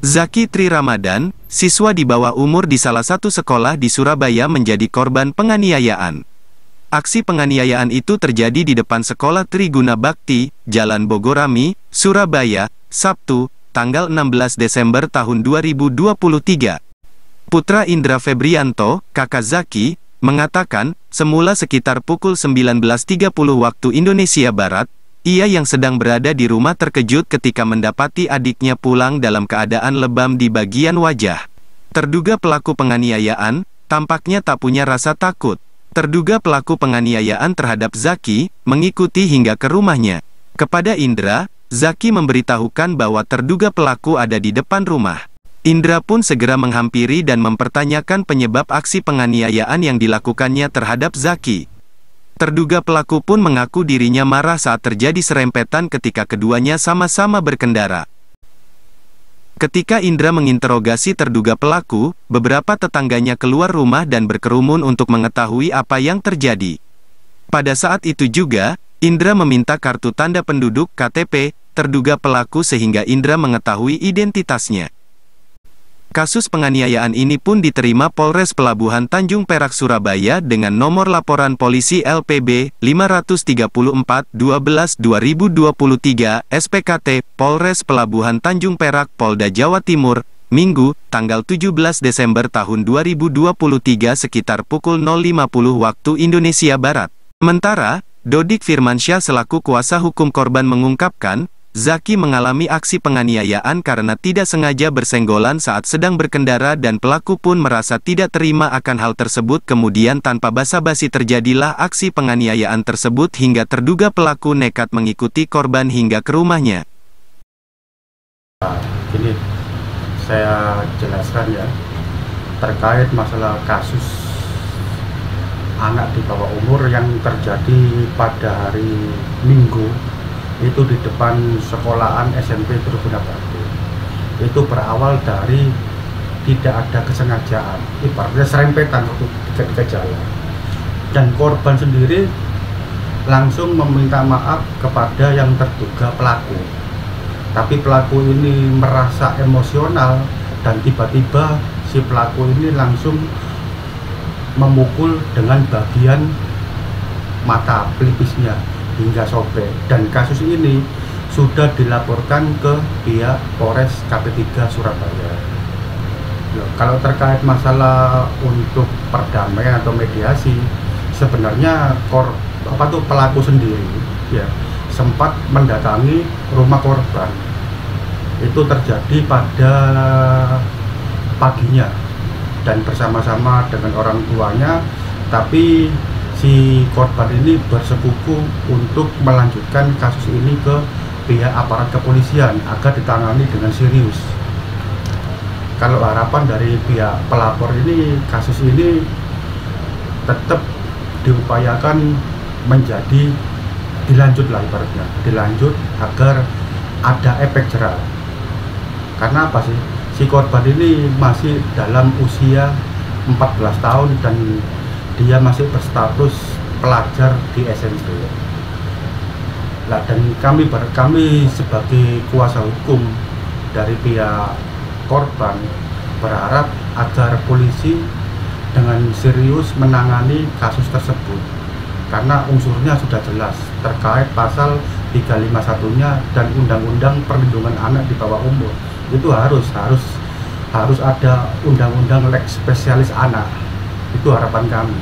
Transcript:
Zaki Tri Ramadan, siswa di bawah umur di salah satu sekolah di Surabaya menjadi korban penganiayaan. Aksi penganiayaan itu terjadi di depan sekolah Triguna Bakti, Jalan Bogorami, Surabaya, Sabtu, tanggal 16 Desember tahun 2023. Putra Indra Febrianto, kakak Zaki, mengatakan, semula sekitar pukul 19.30 waktu Indonesia Barat, ia yang sedang berada di rumah terkejut ketika mendapati adiknya pulang dalam keadaan lebam di bagian wajah. Terduga pelaku penganiayaan, tampaknya tak punya rasa takut. Terduga pelaku penganiayaan terhadap Zaki, mengikuti hingga ke rumahnya. Kepada Indra, Zaki memberitahukan bahwa terduga pelaku ada di depan rumah. Indra pun segera menghampiri dan mempertanyakan penyebab aksi penganiayaan yang dilakukannya terhadap Zaki. Terduga pelaku pun mengaku dirinya marah saat terjadi serempetan ketika keduanya sama-sama berkendara. Ketika Indra menginterogasi terduga pelaku, beberapa tetangganya keluar rumah dan berkerumun untuk mengetahui apa yang terjadi. Pada saat itu juga, Indra meminta kartu tanda penduduk (KTP) terduga pelaku sehingga Indra mengetahui identitasnya. Kasus penganiayaan ini pun diterima Polres Pelabuhan Tanjung Perak Surabaya dengan nomor laporan polisi LPB 534/12/2023 SPKT Polres Pelabuhan Tanjung Perak Polda Jawa Timur, Minggu, tanggal 17 Desember tahun 2023 sekitar pukul 0.50 waktu Indonesia Barat. Sementara, Dodik Firmansyah selaku kuasa hukum korban mengungkapkan, Zaki mengalami aksi penganiayaan karena tidak sengaja bersenggolan saat sedang berkendara dan pelaku pun merasa tidak terima akan hal tersebut kemudian tanpa basa-basi terjadilah aksi penganiayaan tersebut hingga terduga pelaku nekat mengikuti korban hingga ke rumahnya. Ini saya jelaskan ya, terkait masalah kasus anak di bawah umur yang terjadi pada hari Minggu itu di depan sekolahan SMP Triguna Bakti. Itu berawal dari tidak ada kesengajaan, ibaratnya serempetan waktu ketika jalan. Dan korban sendiri langsung meminta maaf kepada yang terduga pelaku. Tapi pelaku ini merasa emosional dan tiba-tiba si pelaku ini langsung memukul dengan bagian mata pelipisnya hingga sobek, dan kasus ini sudah dilaporkan ke pihak Polres KP3 Surabaya. Kalau terkait masalah untuk perdamaian atau mediasi, sebenarnya pelaku sendiri ya sempat mendatangi rumah korban. Itu terjadi pada paginya dan bersama-sama dengan orang tuanya, tapi si korban ini bersekuku untuk melanjutkan kasus ini ke pihak aparat kepolisian agar ditangani dengan serius. Kalau harapan dari pihak pelapor ini, kasus ini tetap diupayakan menjadi dilanjutlah ibaratnya, dilanjut agar ada efek jerah. Karena apa sih? Si korban ini masih dalam usia 14 tahun dan dia masih berstatus pelajar di SMP. Nah, dan kami sebagai kuasa hukum dari pihak korban berharap agar polisi dengan serius menangani kasus tersebut, karena unsurnya sudah jelas terkait pasal 351-nya dan Undang-Undang Perlindungan Anak di bawah umur. Itu harus ada undang-undang lex spesialis anak. Itu harapan kami.